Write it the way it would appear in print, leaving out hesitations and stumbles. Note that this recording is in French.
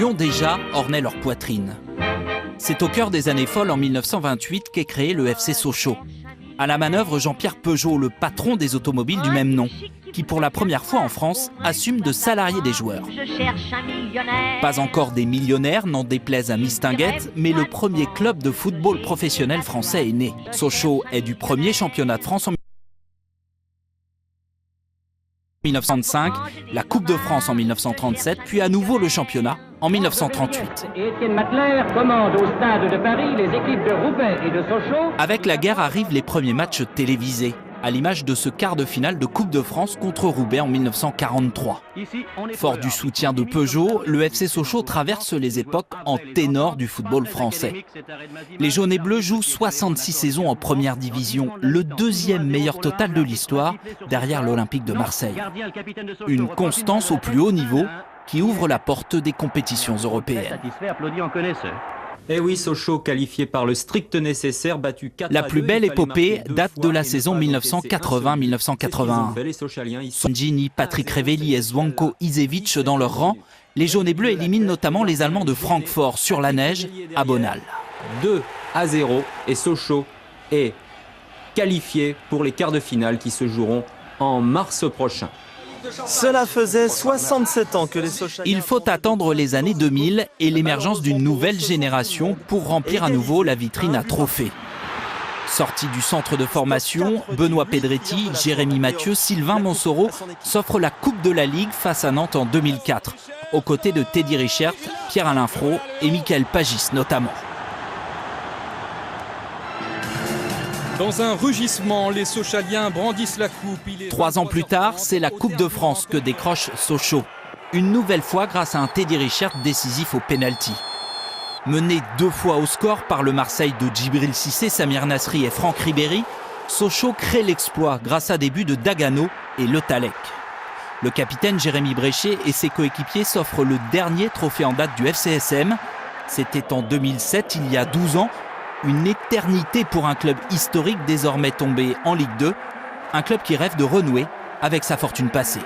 lion déjà ornait leur poitrine. C'est au cœur des années folles en 1928 qu'est créé le FC Sochaux. À la manœuvre, Jean-Pierre Peugeot, le patron des automobiles du même nom, qui pour la première fois en France assume de salarier des joueurs. Pas encore des millionnaires, n'en déplaise à Mistinguett, mais le premier club de football professionnel français est né. Sochaux est du premier championnat de France en 1905, la Coupe de France en 1937, puis à nouveau le championnat en 1938. Étienne Matler commande au stade de Paris les équipes de Roubaix et de Sochaux. Avec la guerre arrivent les premiers matchs télévisés, à l'image de ce quart de finale de Coupe de France contre Roubaix en 1943. Fort du soutien de Peugeot, le FC Sochaux traverse les époques en ténor du football français. Les jaunes et bleus jouent 66 saisons en première division, le deuxième meilleur total de l'histoire, derrière l'Olympique de Marseille. Une constance au plus haut niveau qui ouvre la porte des compétitions européennes. Et oui, Sochaux qualifié par le strict nécessaire, battu 4-2. La plus belle épopée date de la saison 1980-1981. Songini, Patrick Révelli et Zvonko Izevich dans leur rang, les jaunes et bleus éliminent notamment les Allemands de Francfort sur la neige à Bonal. 2-0 et Sochaux est qualifié pour les quarts de finale qui se joueront en mars prochain. Cela faisait 67 ans que les Sochaliens... Il faut attendre les années 2000 et l'émergence d'une nouvelle génération pour remplir à nouveau la vitrine à trophées. Sortis du centre de formation, Benoît Pedretti, Jérémy Mathieu, Sylvain Monsoreau s'offrent la Coupe de la Ligue face à Nantes en 2004, aux côtés de Teddy Richert, Pierre-Alain Frot et Michael Pagis notamment. Dans un rugissement, les Sochaliens brandissent la coupe. 3 ans plus tard, c'est la Coupe de France que décroche Sochaux. Une nouvelle fois grâce à un Teddy Richert décisif au pénalty. Mené 2 fois au score par le Marseille de Djibril Cissé, Samir Nasri et Franck Ribéry, Sochaux crée l'exploit grâce à des buts de Dagano et Le Tallec. Le capitaine Jérémy Bréchet et ses coéquipiers s'offrent le dernier trophée en date du FCSM. C'était en 2007, il y a 12 ans. Une éternité pour un club historique désormais tombé en Ligue 2, un club qui rêve de renouer avec sa fortune passée.